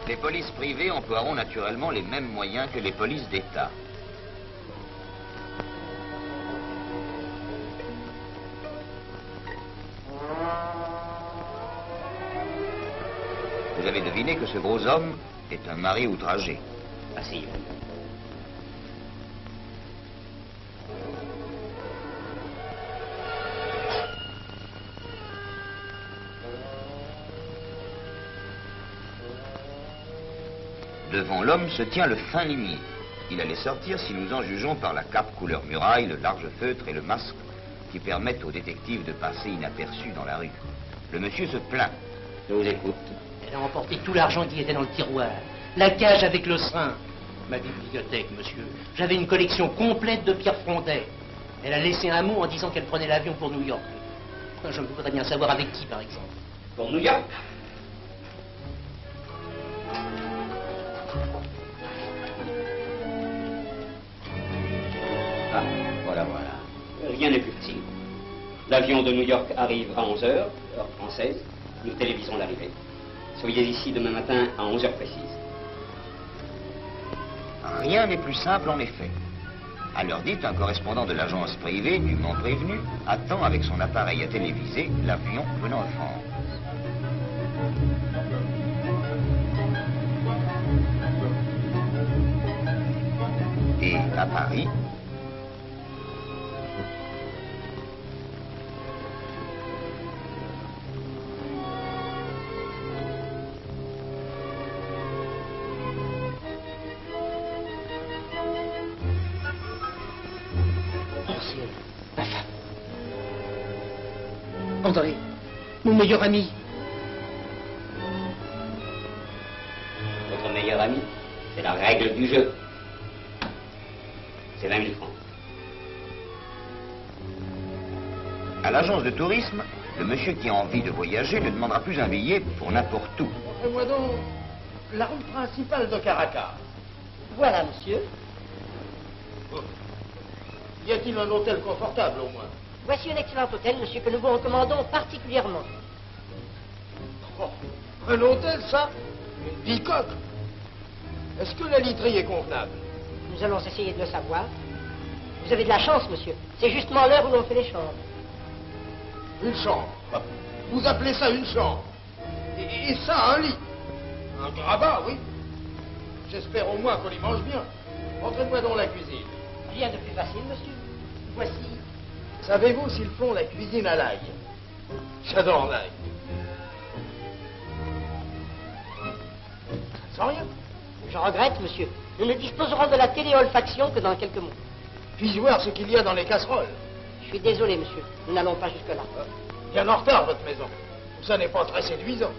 Les polices privées emploieront naturellement les mêmes moyens que les polices d'État. Vous avez deviné que ce gros homme est un mari outragé. Asseyez-vous. Devant l'homme se tient le fin limier. Il allait sortir si nous en jugeons par la cape couleur muraille, le large feutre et le masque qui permettent aux détectives de passer inaperçus dans la rue. Le monsieur se plaint. Je vous écoute. Elle a emporté tout l'argent qui était dans le tiroir. La cage avec le sein. Ma bibliothèque, monsieur. J'avais une collection complète de Pierre Frondet. Elle a laissé un mot en disant qu'elle prenait l'avion pour New York. Je voudrais bien savoir avec qui, par exemple. Pour New York? Ah, voilà. Rien n'est plus facile. L'avion de New York arrive à 11h, heure française. Nous télévisons l'arrivée. Soyez ici demain matin à 11h précise. Rien n'est plus simple en effet. À l'heure dite, un correspondant de l'agence privée, dûment prévenu, attend avec son appareil à téléviser l'avion venant de France. Et à Paris, Ma femme. André, mon meilleur ami. Votre meilleur ami, c'est la règle du jeu. C'est 20 000 francs. à l'agence de tourisme, le monsieur qui a envie de voyager ne demandera plus un billet pour n'importe où. Montrez-moi donc la route principale de Caracas. Voilà, monsieur. Oh. Y a-t-il un hôtel confortable au moins? Voici un excellent hôtel, monsieur, que nous vous recommandons particulièrement. Oh, un hôtel, ça? Une bicoque? Est-ce que la literie est convenable? Nous allons essayer de le savoir. Vous avez de la chance, monsieur. C'est justement l'heure où l'on fait les chambres. Une chambre? Vous appelez ça une chambre? Et ça, un lit? Un grabat, oui. J'espère au moins qu'on y mange bien. Montrez-moi donc la cuisine. Rien de plus facile, monsieur. Voici. Savez-vous s'ils font la cuisine à l'ail? J'adore l'ail. Sans rien. Je regrette, monsieur. Nous ne disposerons de la téléolfaction que dans quelques mois. Puis-je voir ce qu'il y a dans les casseroles? Je suis désolé, monsieur. Nous n'allons pas jusque-là. Bien en retard, votre maison. Ça n'est pas très séduisant.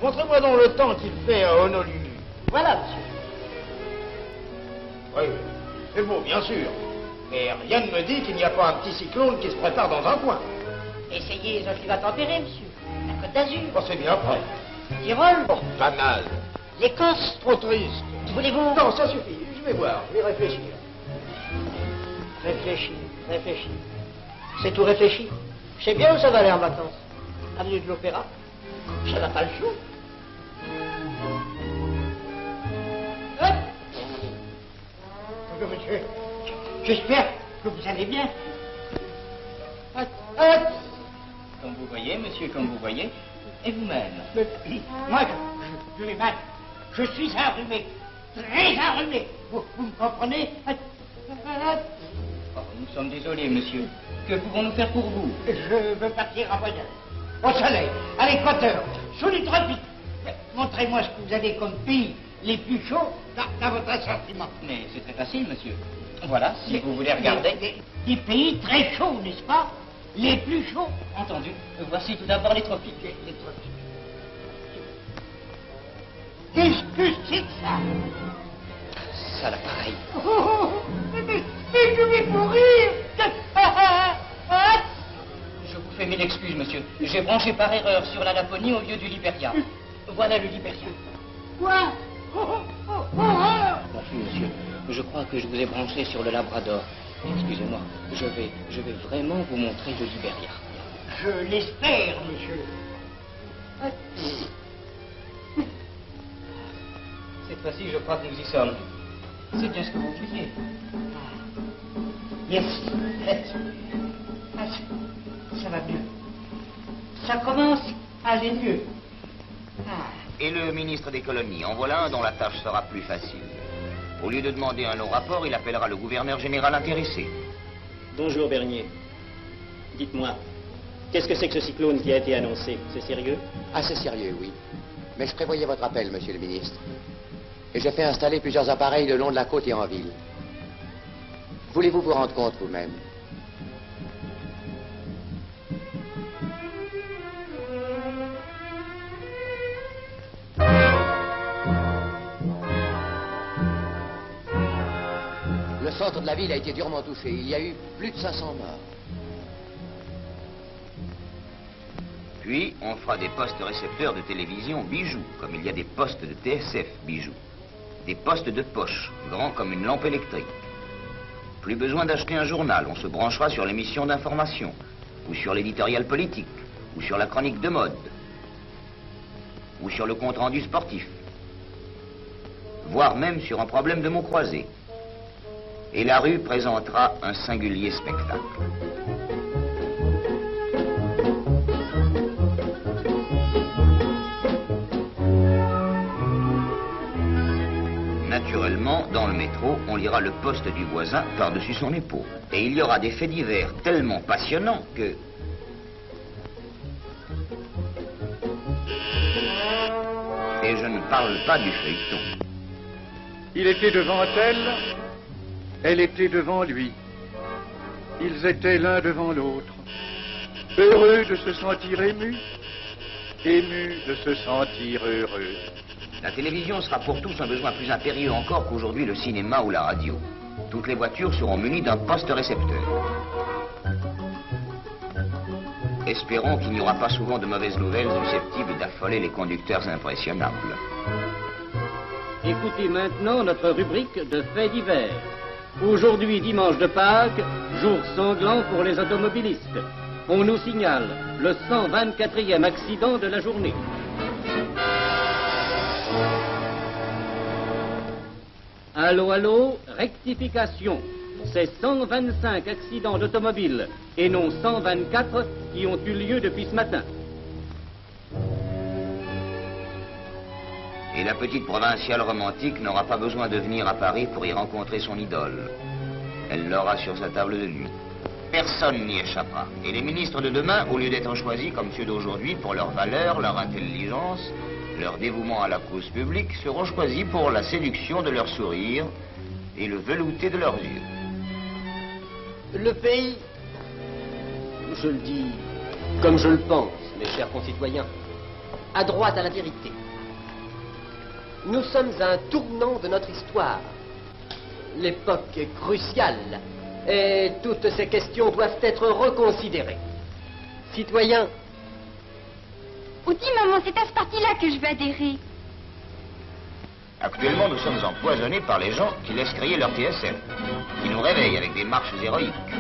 Montrez-moi donc le temps qu'il fait à Honolulu. Voilà, monsieur. Oui, c'est beau, bien sûr. Mais rien ne me dit qu'il n'y a pas un petit cyclone qui se prépare dans un coin. Essayez un climat tempéré, monsieur. La Côte d'Azur. Oh, c'est bien prêt. Tyrol. Oh, banal. L'Écosse. Trop triste. Voulez-vous... Non, ça suffit. Je vais voir. Je vais réfléchir. Réfléchis. C'est tout réfléchi. Je sais bien où ça va aller en vacances. Avenue de l'Opéra. Ça n'a pas le choix. Hop. Bonjour, monsieur. J'espère que vous allez bien. Hop. Comme vous voyez, monsieur, comme vous voyez. Et vous-même? Moi, je vais mal. Je suis enrhumé. Très enrhumé. Vous me comprenez? Oh, nous sommes désolés, monsieur. Que pouvons-nous faire pour vous? Je veux partir en voyage. Au soleil, à l'équateur, sous les tropiques. Montrez-moi ce que vous avez comme pays les plus chauds dans votre assortiment. Mais c'est très facile, monsieur. Voilà, si vous voulez regarder. Des pays très chauds, n'est-ce pas? Les plus chauds. Entendu. Voici tout d'abord les tropiques. Les tropiques. Qu'est-ce que c'est que ça? Ça, l'appareil. Mais je vais mourir. Je vous fais mille excuses, monsieur. J'ai branché par erreur sur la Laponie au lieu du Liberia. Voilà le Liberia. Quoi? Merci, monsieur. Je crois que je vous ai branché sur le Labrador. Excusez-moi, je vais vraiment vous montrer le Liberia. Je l'espère, monsieur. Cette fois-ci, je crois que nous y sommes. C'est bien ce que vous vouliez. Merci. Ah, ça va mieux. Ça commence à aller mieux. Et le ministre des colonies, en voilà un dont la tâche sera plus facile. Au lieu de demander un long rapport, il appellera le gouverneur général intéressé. Bonjour Bernier. Dites-moi, qu'est-ce que c'est que ce cyclone qui a été annoncé? C'est sérieux? Assez sérieux, oui. Mais je prévoyais votre appel, monsieur le ministre. Et j'ai fait installer plusieurs appareils le long de la côte et en ville. Voulez-vous vous rendre compte vous-même? Le centre de la ville a été durement touché. Il y a eu plus de 500 morts. Puis, on fera des postes récepteurs de télévision bijoux, comme il y a des postes de TSF bijoux. Des postes de poche, grands comme une lampe électrique. Plus besoin d'acheter un journal, on se branchera sur l'émission d'information, ou sur l'éditorial politique, ou sur la chronique de mode, ou sur le compte-rendu sportif, voire même sur un problème de mots croisés. Et la rue présentera un singulier spectacle. Naturellement, dans le métro, on lira le poste du voisin par-dessus son épaule. Et il y aura des faits divers tellement passionnants que... Et je ne parle pas du feuilleton. Il était devant elle était devant lui. Ils étaient l'un devant l'autre, heureux de se sentir émus, émus de se sentir heureux. La télévision sera pour tous un besoin plus impérieux encore qu'aujourd'hui le cinéma ou la radio. Toutes les voitures seront munies d'un poste récepteur. Espérons qu'il n'y aura pas souvent de mauvaises nouvelles susceptibles d'affoler les conducteurs impressionnables. Écoutez maintenant notre rubrique de faits divers. Aujourd'hui, dimanche de Pâques, jour sanglant pour les automobilistes. On nous signale le 124e accident de la journée. Allô, allô, rectification. C'est 125 accidents d'automobile et non 124 qui ont eu lieu depuis ce matin. Et la petite provinciale romantique n'aura pas besoin de venir à Paris pour y rencontrer son idole. Elle l'aura sur sa table de nuit. Personne n'y échappera. Et les ministres de demain, au lieu d'être choisis comme ceux d'aujourd'hui pour leur valeur, leur intelligence, leur dévouement à la cause publique, seront choisis pour la séduction de leur sourire et le velouté de leurs yeux. Le pays, je le dis comme je le pense, mes chers concitoyens, a droit à la vérité. Nous sommes à un tournant de notre histoire. L'époque est cruciale et toutes ces questions doivent être reconsidérées. Citoyens, Ou dis, maman, c'est à ce parti-là que je veux adhérer. Actuellement, nous sommes empoisonnés par les gens qui laissent crier leur TSF, qui nous réveillent avec des marches héroïques.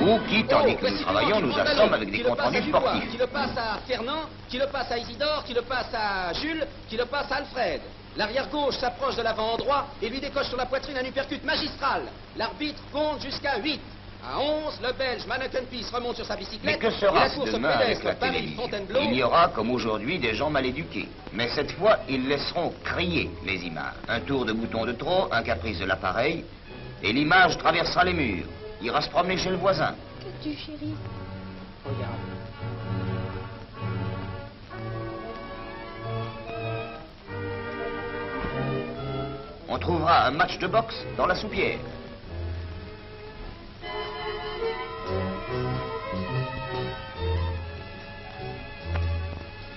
Ou qui, tandis que nous travaillons, nous assomment avec des comptes rendus sportifs. Qui le passe à Fernand, qui le passe à Isidore, qui le passe à Jules, qui le passe à Alfred. L'arrière gauche s'approche de l'avant droit et lui décoche sur la poitrine un uppercut magistral. L'arbitre compte jusqu'à 8. À 11, le Belge Manhattan Peace remonte sur sa bicyclette. Mais que sera-ce demain avec la télévision? Il y aura, comme aujourd'hui, des gens mal éduqués. Mais cette fois, ils laisseront crier les images. Un tour de bouton de trop, un caprice de l'appareil, et l'image traversera les murs, ira se promener chez le voisin. Qu'as-tu, chérie? Regarde. On trouvera un match de boxe dans la soupière.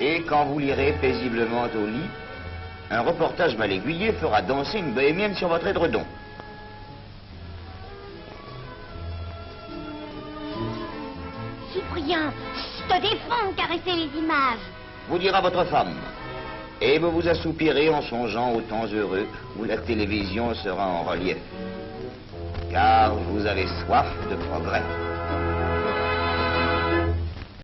Et quand vous lirez paisiblement au lit, un reportage mal aiguillé fera danser une bohémienne sur votre édredon. Cyprien, je te défends de caresser les images. Vous dira votre femme. Et vous vous assoupirez en songeant aux temps heureux où la télévision sera en relief. Car vous avez soif de progrès.